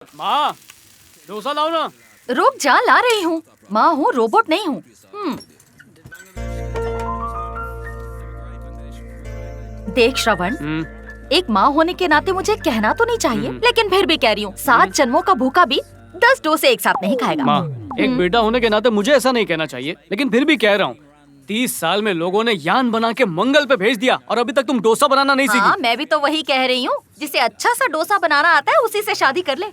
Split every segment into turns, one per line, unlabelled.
माँ, डोसा लाओ ना।
रुक जा, ला रही हूँ। माँ हूँ, रोबोट नहीं हूँ। देख श्रवण, एक माँ होने के नाते मुझे कहना तो नहीं चाहिए, लेकिन फिर भी कह रही हूँ, 7 जन्मों का भूखा भी 10 डोसे एक साथ नहीं खाएगा।
माँ, एक बेटा होने के नाते मुझे ऐसा नहीं कहना चाहिए, लेकिन फिर भी कह रहा हूँ, 30 साल में लोगों ने यान बना के मंगल पे भेज दिया और अभी तक तुम डोसा बनाना नहीं सीखी।
हाँ, मैं भी तो वही कह रही हूँ। जिसे अच्छा सा डोसा बनाना आता है उसी से शादी कर ले।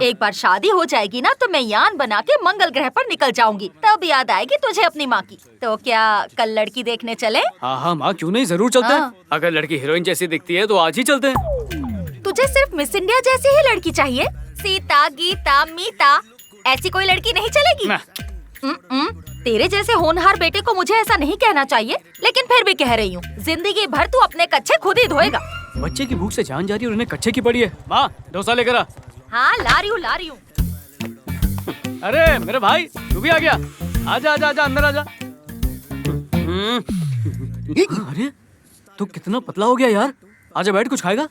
एक बार शादी हो जाएगी ना तो मैं यान बना के मंगल ग्रह पर निकल जाऊंगी, तब याद आएगी तुझे अपनी माँ की। तो क्या कल लड़की देखने चले?
हाँ माँ, क्यों नहीं, जरूर चलते हैं। अगर लड़की हीरोइन जैसी दिखती है तो आज ही चलते हैं।
तुझे सिर्फ मिस इंडिया जैसी ही लड़की चाहिए? सीता, गीता, मीता, ऐसी कोई लड़की नहीं चलेगी? तेरे जैसे होनहार बेटे को मुझे ऐसा नहीं कहना चाहिए, लेकिन फिर भी कह रही हूँ, जिंदगी भर तू अपने कच्चे खुद ही धोएगा।
बच्चे की भूख से जान जा रही है और उन्हें कच्चे की पड़ी है। माँ, डोसा लेकर आ।
हाँ, ला रही हूँ।
अरे मेरे भाई, तू भी आ गया। आजा आजा आजा, अंदर आजा। अरे तू कितना पतला हो गया यार। आजा बैठ, कुछ खाएगा?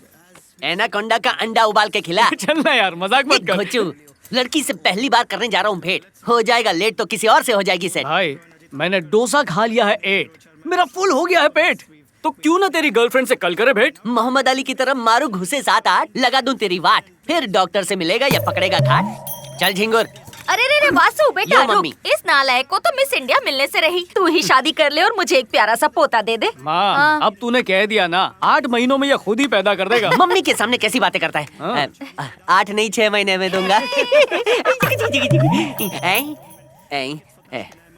एनाकोंडा का अंडा उबाल के खिला।
चलना यार, मजाक मत कर।
घोचू, लड़की से पहली बार करने जा रहा हूँ भेंट। हो जाएगा लेट तो किसी और से हो जाएगी सेट।
भाई, मैंने डोसा खा लिया है 8, मेरा फुल हो गया है पेट। तो क्यों ना तेरी गर्लफ्रेंड से कल करे भेंट?
मोहम्मद अली की तरह मारू घुसे 7-8, लगा दूं तेरी वाट, फिर डॉक्टर से मिलेगा या पकड़ेगा खाट। चल झिंगुर।
अरे रे वासु बेटा,
यो
रुक।
मम्मी।
इस नालायक को तो मिस इंडिया मिलने से रही। तू ही शादी कर ले और मुझे एक प्यारा सा पोता दे दे।
माँ, अब तूने कह दिया ना, 8 महीनों में ये खुद ही पैदा कर देगा।
मम्मी के सामने कैसी बातें करता है? 8 नहीं 6 महीने में दूंगा।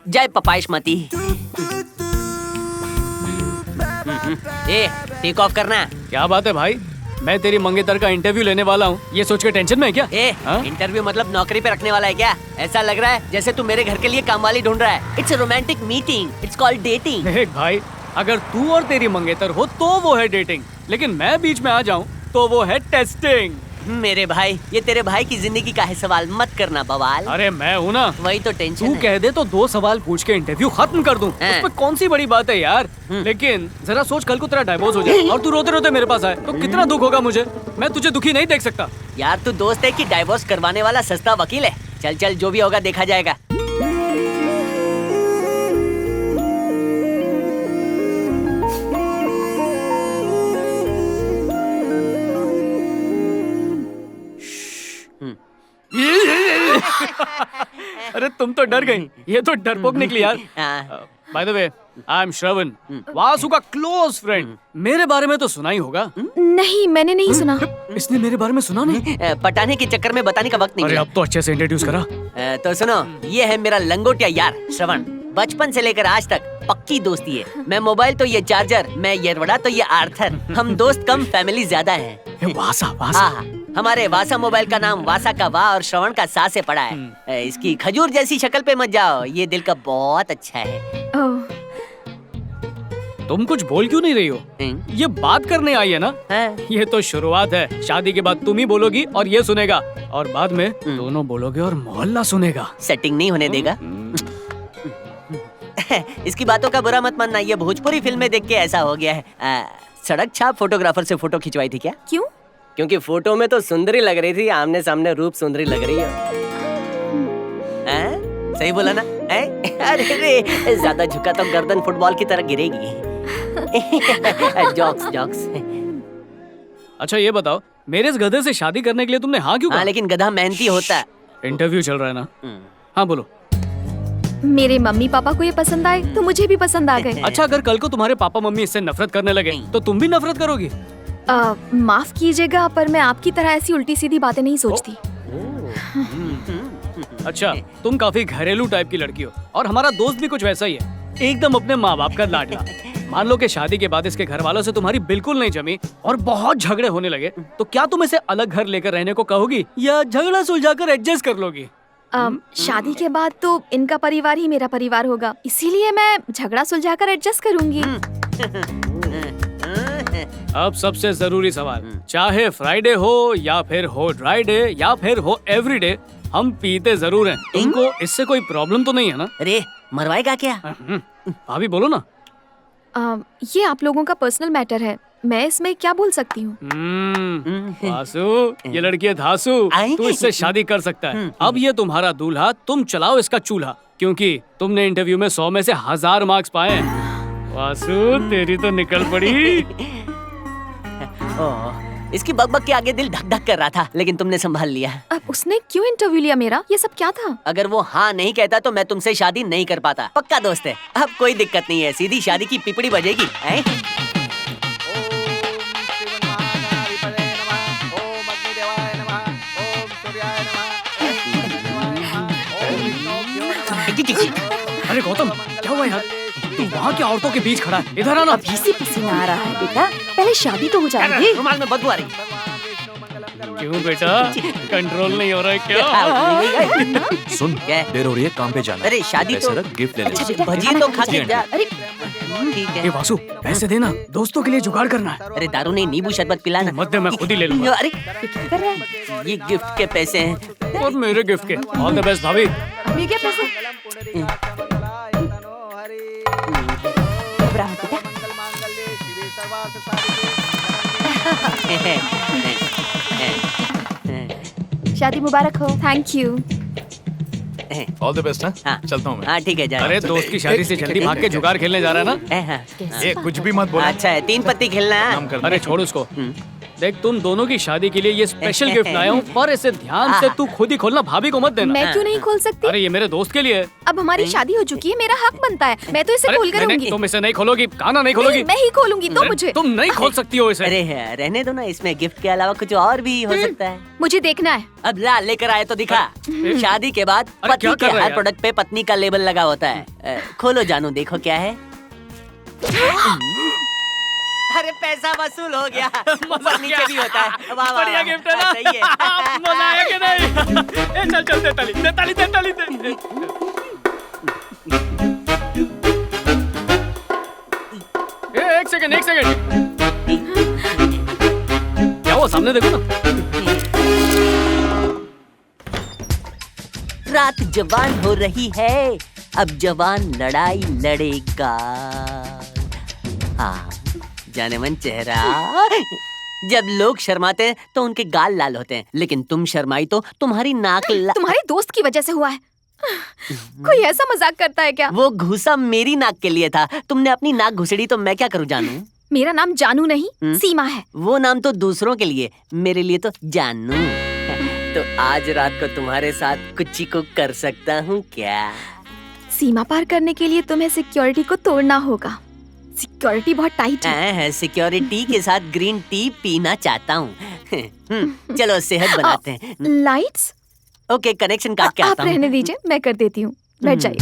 जय पपाइश मती। टेक ऑफ करना।
क्या बात है भाई, मैं तेरी मंगेतर का इंटरव्यू लेने वाला हूँ, ये सोच के टेंशन में है क्या?
इंटरव्यू मतलब नौकरी पे रखने वाला है क्या? ऐसा लग रहा है जैसे तू मेरे घर के लिए काम वाली ढूंढ रहा है। It's a romantic meeting, it's called dating.
देख भाई, अगर तू और तेरी मंगेतर हो तो वो है डेटिंग, लेकिन मैं बीच में आ जाऊँ तो वो है टेस्टिंग।
मेरे भाई, ये तेरे भाई की जिंदगी का है सवाल, मत करना बवाल।
अरे मैं हूँ ना,
वही तो टेंशन
तू
है।
कह दे तो 2 सवाल पूछ के इंटरव्यू खत्म कर दूं। उसमें कौन सी बड़ी बात है यार। लेकिन जरा सोच, कल को तेरा डाइवोर्स हो जाए और तू रोते रोते मेरे पास आए तो कितना दुख होगा मुझे। मैं तुझे दुखी नहीं देख सकता।
यार तू दोस्त है कि डाइवोर्स करवाने वाला सस्ता वकील है? चल चल, जो भी होगा देखा जाएगा।
अरे तुम तो डर गई, ये तो डरपोक निकली यार। By the way, I am Shravan, Vasu का क्लोज फ्रेंड। मेरे बारे में तो सुना ही होगा।
नहीं, मैंने नहीं सुना।
इसने मेरे बारे में सुना नहीं?
पटाने के चक्कर में बताने का वक्त नहीं
अरे
मिला।
अब तो अच्छे से इंट्रोड्यूस करा।
तो सुनो, ये है मेरा लंगोटिया यार श्रवण। बचपन से लेकर आज तक पक्की दोस्ती है। मैं मोबाइल तो ये चार्जर, मैं ये रबड़ा तो ये आर्थर। हम दोस्त कम, फैमिली ज्यादा है।
वासा वासा।
हमारे वासा मोबाइल का नाम वासा का वाह और श्रवण का सा से पड़ा है। इसकी खजूर जैसी शक्ल पे मत जाओ, ये दिल का बहुत अच्छा है।
तुम कुछ बोल क्यों नहीं रही हो? ये बात करने आई है ना? ये तो शुरुआत है। शादी के बाद तुम ही बोलोगी और ये सुनेगा, और बाद में दोनों बोलोगे और मोहल्ला सुनेगा।
सेटिंग नहीं होने देगा। इसकी बातों का बुरा मत मानना, ये भोजपुरी फिल्म में देख के ऐसा हो गया है। सड़क छाप फोटोग्राफर से फोटो खिंचवाई थी क्या?
क्यों?
क्योंकि फोटो में तो सुंदरी लग रही थी, आमने सामने रूप सुंदरी लग रही है। सही बोला ना? अरे रे, ज्यादा झुका तो गर्दन फुटबॉल की तरह गिरेगी। जॉक्स जॉक्स।
अच्छा ये बताओ, मेरे इस गधे से शादी करने के लिए तुमने हाँ क्यों कहा?
लेकिन गधा मेहनती होता है।
इंटरव्यू चल रहा है ना? हाँ बोलो।
मेरे मम्मी पापा को ये पसंद आए तो मुझे भी पसंद आ गए।
अच्छा, अगर कल को तुम्हारे पापा मम्मी इससे नफरत करने लगे तो तुम भी नफरत करोगी?
माफ कीजिएगा, पर मैं आपकी तरह ऐसी उल्टी सीधी बातें नहीं सोचती।
अच्छा, तुम काफी घरेलू टाइप की लड़की हो और हमारा दोस्त भी कुछ वैसा ही है, एकदम अपने माँ बाप का लाडला। मान लो कि शादी के बाद इसके घर वालों से तुम्हारी बिल्कुल नहीं जमी और बहुत झगड़े होने लगे, तो क्या तुम इसे अलग घर लेकर रहने को कहोगी या झगड़ा सुलझाकर एडजस्ट कर लोगी?
शादी के बाद तो इनका परिवार ही मेरा परिवार होगा, इसीलिए मैं झगड़ा सुलझाकर एडजस्ट करूंगी।
अब सबसे जरूरी सवाल, चाहे फ्राइडे हो या फिर हो ड्राई डे या फिर हो एवरीडे, हम पीते जरूर हैं। तुमको इससे कोई प्रॉब्लम तो नहीं है ना?
अरे मरवाएगा क्या?
भाभी बोलो ना।
ये आप लोगों का पर्सनल मैटर है, मैं इसमें क्या बोल सकती हूँ?
वासु, ये लड़की है धासु,
आई?
तू इससे शादी कर सकता है। अब ये तुम्हारा दूल्हा, तुम चलाओ इसका चूल्हा, क्योंकि तुमने इंटरव्यू में 100 में से 1000 मार्क्स पाए हैं। वासु, तेरी तो निकल पड़ी।
इसकी बकबक के आगे दिल धक धक कर रहा था, लेकिन तुमने संभाल लिया।
अब उसने क्यों इंटरव्यू लिया मेरा? ये सब क्या था?
अगर वो हाँ नहीं कहता तो मैं तुमसे शादी नहीं कर पाता। पक्का दोस्त है। अब कोई दिक्कत नहीं है, सीधी शादी की पिपड़ी बजेगी। हैं?
अरे गौतम, क्या हुआ यार? तू वहाँ की औरतों के बीच खड़ा है, इधर आना।
अभी से पसीना आ रहा है बेटा, पहले शादी तो हो जाएगी।
रुमाल में बदबू आ रही।
क्यों बेटा, कंट्रोल नहीं हो रहा है क्या?
सुन,
क्या?
देर हो रही है, काम पे जाना।
अरे शादी तो
गिफ्ट ले
अच्छा
ले।
बेटा, भजिए तो खा के जा। अरे ठीक
ए
है।
वासु, पैसे देना, दोस्तों के लिए जुगाड़ करना है।
अरे दारू नहीं, नींबू शरबत पिलाना।
मत दे, मैं खुद ही ले लूंगा।
अरे ये क्या कर रहा है? ये गिफ्ट के पैसे हैं।
और मेरे गिफ्ट के। ऑल द बेस्ट भाभी।
अभी क्या पैसे? घबरा मत बेटा। शादी मुबारक हो।
Thank you.
All the best.
हाँ।
हाँ, चलता हूँ मैं।
हाँ ठीक है, जा।
अरे दोस्त की शादी से जल्दी भाग के जुगाड़ खेलने जा रहा है ना?
हाँ।
ये कुछ भी मत बोलो।
अच्छा है, 3 पत्ती खेलना है।
काम कर।
अरे छोड़ उसको। देख, तुम दोनों की शादी के लिए ये स्पेशल गिफ्ट लाया हूँ, पर इसे ध्यान से तू खुद ही खोलना, भाभी को मत देना।
मैं क्यों नहीं खोल सकती?
अरे ये मेरे दोस्त के लिए है।
अब हमारी शादी हो चुकी है, मेरा हक बनता है। मैं तो इसे
अरे
खोल कर
नहीं,
रहूंगी।
तुम इसे नहीं खोलोगी, काना नहीं खोलोगी।
मैं ही खोलूंगी तो मुझे।
तुम नहीं खोल सकती हो इसे।
अरे रहने दो ना, इसमें गिफ्ट के अलावा कुछ और भी हो सकता है।
मुझे देखना है।
अब ला लेकर आए तो दिखा। शादी के बाद
अरे
पति
क्या
के
कर रहा है
हर
यार?
प्रोडक्ट पे पत्नी का लेबल लगा होता है। खोलो जानू, देखो क्या है। अरे पैसा वसूल हो गया। ऊपर नीचे भी होता है। वाह वाह,
बढ़िया गिफ्ट है ना?
सही है।
मजा आया कि नहीं? ए, चल चल, दे ताली, दे ताली, दे ताली, दे। ए, एक सेकंड। क्या हुआ, सामने देखो ना।
रात जवान हो रही है, अब जवान लड़ाई लड़ेगा। हाँ, जाने मन चेहरा। जब लोग शर्माते हैं तो उनके गाल लाल होते हैं, लेकिन तुम शर्माई तो तुम्हारी नाक
तुम्हारे दोस्त की वजह से हुआ है। कोई ऐसा मजाक करता है क्या?
वो घूसा मेरी नाक के लिए था। तुमने अपनी नाक घुसड़ी तो मैं क्या करूं जानू?
मेरा नाम जानू नहीं, सीमा है।
वो नाम तो दूसरों के लिए, मेरे लिए तो जानू। तो आज रात को तुम्हारे साथ कुछ को कर सकता हूँ क्या?
सीमा पार करने के लिए तुम्हें सिक्योरिटी को तोड़ना होगा। सिक्योरिटी बहुत टाइट है।
सिक्योरिटी के साथ ग्रीन टी पीना चाहता हूँ। चलो सेहत बनाते हैं।
लाइट्स?
ओके, कनेक्शन काट के
आप
आता हूँ।
रहने दीजिए, मैं कर देती हूँ। बैठ जाइए।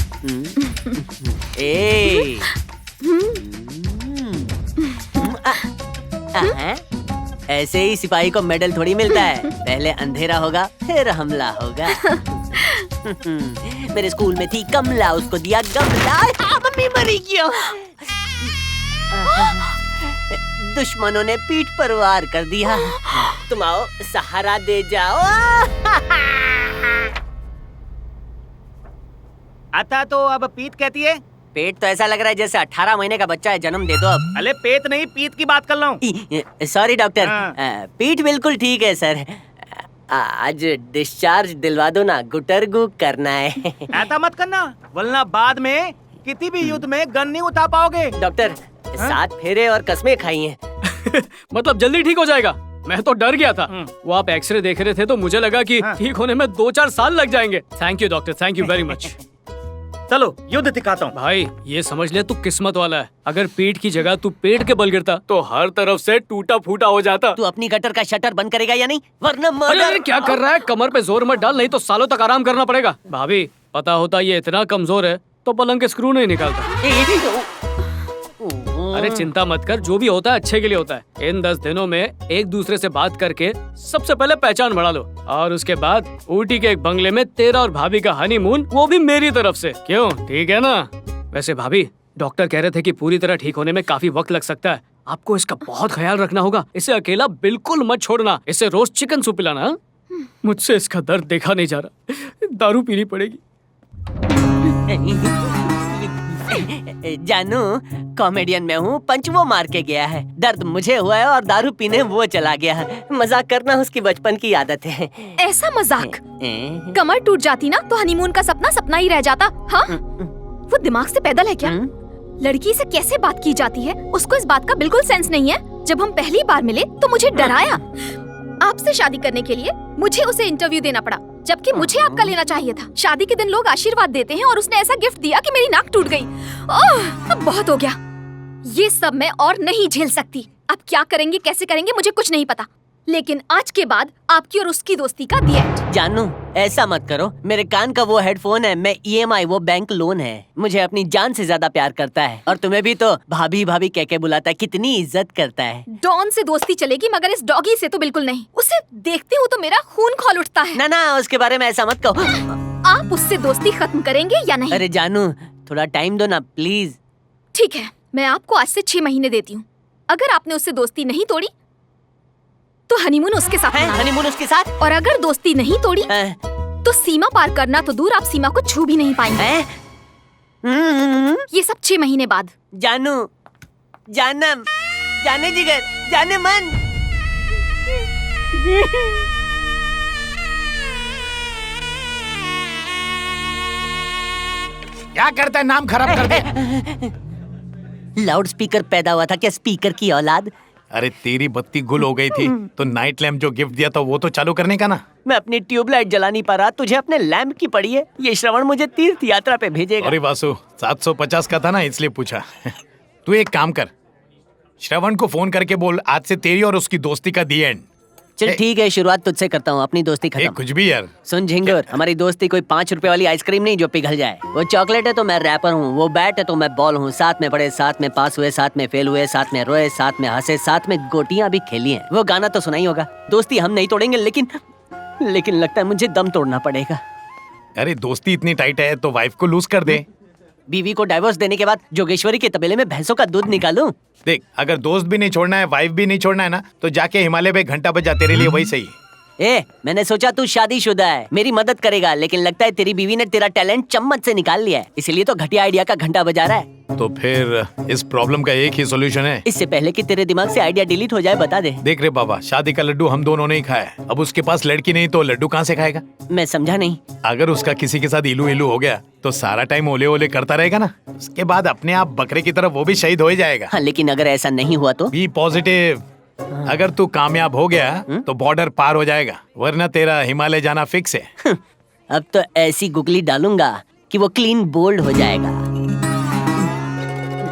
ए ऐसे ही सिपाही को मेडल थोड़ी मिलता है। पहले अंधेरा होगा, फिर हमला होगा। मेरे स्कूल में थी कमला, उसको दिया गमला। मम्मी मरी क्यों? दुश्मनों ने पीठ पर वार कर दिया। तुम आओ, सहारा दे जाओ।
आता तो अब पीत कहती है।
पेट तो ऐसा लग रहा है जैसे 18 महीने का बच्चा है, जन्म दे दो अब।
अरे पेट नहीं, पीत की बात कर रहा हूँ।
सॉरी डॉक्टर,
हाँ।
पीठ बिल्कुल ठीक है सर। आज डिस्चार्ज दिलवा दो ना, गुटरगु करना है।
ऐसा मत करना, वरना बाद में किसी भी युद्ध में गन नहीं उठा पाओगे।
डॉक्टर, 7 फेरे और कसमें खाई हैं।
मतलब जल्दी ठीक हो जाएगा? मैं तो डर गया था। वो आप एक्सरे देख रहे थे तो मुझे लगा कि ठीक होने में 2-4 साल लग जाएंगे। Thank you doctor, thank you very much.
चलो युद्ध दिखाता हूँ।
भाई ये समझ ले, तू किस्मत वाला है। अगर पीठ की जगह तू पेट के बल गिरता तो हर तरफ से टूटा फूटा हो जाता।
तू अपनी गटर का शटर बंद करेगा या नहीं, वरना
अरे
मर्डर।
अरे क्या कर रहा है? कमर पे जोर मत डाल, नहीं तो सालों तक आराम करना पड़ेगा। भाभी, पता होता ये इतना कमजोर है तो पलंग के स्क्रू नहीं निकालता। अरे चिंता मत कर, जो भी होता है अच्छे के लिए होता है। इन 10 दिनों में एक दूसरे से बात करके सबसे पहले पहचान बढ़ा लो, और उसके बाद ऊटी के एक बंगले में तेरा और भाभी का हनीमून, वो भी मेरी तरफ से। क्यों, ठीक है ना? वैसे भाभी, डॉक्टर कह रहे थे कि पूरी तरह ठीक होने में काफी वक्त लग सकता है। आपको इसका बहुत ख्याल रखना होगा। इसे अकेला बिल्कुल मत छोड़ना। इसे रोज चिकन सूप पिलाना। हाँ? मुझसे इसका दर्द देखा नहीं जा रहा, दारू पीनी पड़ेगी।
जानू, कॉमेडियन मैं हूँ, पंच वो मार के गया है। दर्द मुझे हुआ है और दारू पीने वो चला गया है। मजाक करना उसकी बचपन की आदत है।
ऐसा मजाक? कमर टूट जाती ना तो हनीमून का सपना सपना ही रह जाता। हाँ, वो दिमाग से पैदल है क्या? लड़की से कैसे बात की जाती है, उसको इस बात का बिल्कुल सेंस नहीं है। जब हम पहली बार मिले तो मुझे डराया। आपसे शादी करने के लिए मुझे उसे इंटरव्यू देना पड़ा, जबकि मुझे आपका लेना चाहिए था। शादी के दिन लोग आशीर्वाद देते हैं और उसने ऐसा गिफ्ट दिया कि मेरी नाक टूट गई। ओह, अब बहुत हो गया। ये सब मैं और नहीं झेल सकती। अब क्या करेंगे, कैसे करेंगे, मुझे कुछ नहीं पता। लेकिन आज के बाद आपकी और उसकी दोस्ती का दी एंड।
जानू, ऐसा मत करो। मेरे कान का वो हेडफोन है, मैं EMI, वो बैंक लोन है। मुझे अपनी जान से ज्यादा प्यार करता है और तुम्हें भी तो भाभी भाभी कह के बुलाता है। कितनी इज्जत करता है।
डॉन से दोस्ती चलेगी मगर इस डॉगी से तो बिल्कुल नहीं। उसे देखती हूँ तो मेरा खून खौल उठता है।
ना ना, उसके बारे में ऐसा मत कहो।
आप उससे दोस्ती खत्म करेंगे या नहीं?
अरे जानू, थोड़ा टाइम दो ना प्लीज।
ठीक है, मैं आपको आज से 6 महीने देती हूँ। अगर आपने उससे दोस्ती नहीं तोड़ी तो हनीमून उसके साथ मनाना।
हनीमून उसके साथ?
और अगर दोस्ती नहीं तोड़ी तो सीमा पार करना तो दूर, आप सीमा को छू भी नहीं पाएंगे। ये सब 6 महीने बाद।
जानू, जानम, जाने जिगर, जाने मन।
क्या करता है, नाम खराब कर दे।
लाउड स्पीकर पैदा हुआ था क्या, स्पीकर की औलाद?
अरे तेरी बत्ती गुल हो गई थी तो नाइट लैम्प जो गिफ्ट दिया था वो तो चालू करने का ना।
मैं अपनी ट्यूबलाइट जला नहीं पा रहा, तुझे अपने लैंप की पड़ी है। ये श्रवण मुझे तीर्थ यात्रा पे भेजेगा।
अरे वासु, 750 का था ना इसलिए पूछा। तू एक काम कर, श्रवण को फोन करके बोल आज से तेरी और उसकी दोस्ती का दी एंड।
चल ठीक है, शुरुआत तुझसे करता हूँ, अपनी दोस्ती खत्म।
कुछ भी यार।
सुन झिंगुर, हमारी दोस्ती कोई 5 रुपए वाली आइसक्रीम नहीं जो पिघल जाए। वो चॉकलेट है तो मैं रैपर हूँ, वो बैट है तो मैं बॉल हूँ। साथ में पढ़े, साथ में पास हुए, साथ में फेल हुए, साथ में रोए, साथ में हंसे, साथ में गोटियां भी खेली हैं। वो गाना तो सुना ही होगा। दोस्ती हम नहीं तोड़ेंगे, लेकिन लगता है मुझे दम तोड़ना पड़ेगा।
अरे दोस्ती इतनी टाइट है तो वाइफ को लूज कर दे।
बीवी को डाइवोर्स देने के बाद जोगेश्वरी के तबेले में भैंसों का दूध निकालूं?
देख, अगर दोस्त भी नहीं छोड़ना है, वाइफ भी नहीं छोड़ना है ना, तो जाके हिमालय पे घंटा बजा, तेरे लिए वही सही है।
मैंने सोचा तू शादीशुदा है, मेरी मदद करेगा, लेकिन लगता है तेरी बीवी ने तेरा टैलेंट चम्मच से निकाल लिया है, इसीलिए तो घटिया आइडिया का घंटा बजा रहा है।
तो फिर इस प्रॉब्लम का एक ही सॉल्यूशन है।
इससे पहले कि तेरे दिमाग से आइडिया डिलीट हो जाए बता दे।
देख रे बाबा, शादी का लड्डू हम दोनों ने ही खाया है। अब उसके पास लड़की नहीं तो लड्डू कहाँ से खाएगा?
मैं समझा नहीं।
अगर उसका किसी के साथ इलू इलू हो गया तो सारा टाइम ओले ओले करता रहेगा ना, उसके बाद अपने आप बकरे की तरफ वो भी शहीद हो ही जाएगा।
हाँ, लेकिन अगर ऐसा नहीं हुआ तो?
Be positive. अगर तू कामयाब हो गया तो बॉर्डर पार हो जाएगा, वरना तेरा हिमालय जाना फिक्स है।
अब तो ऐसी गुगली डालूंगा कि वो क्लीन बोल्ड हो जाएगा।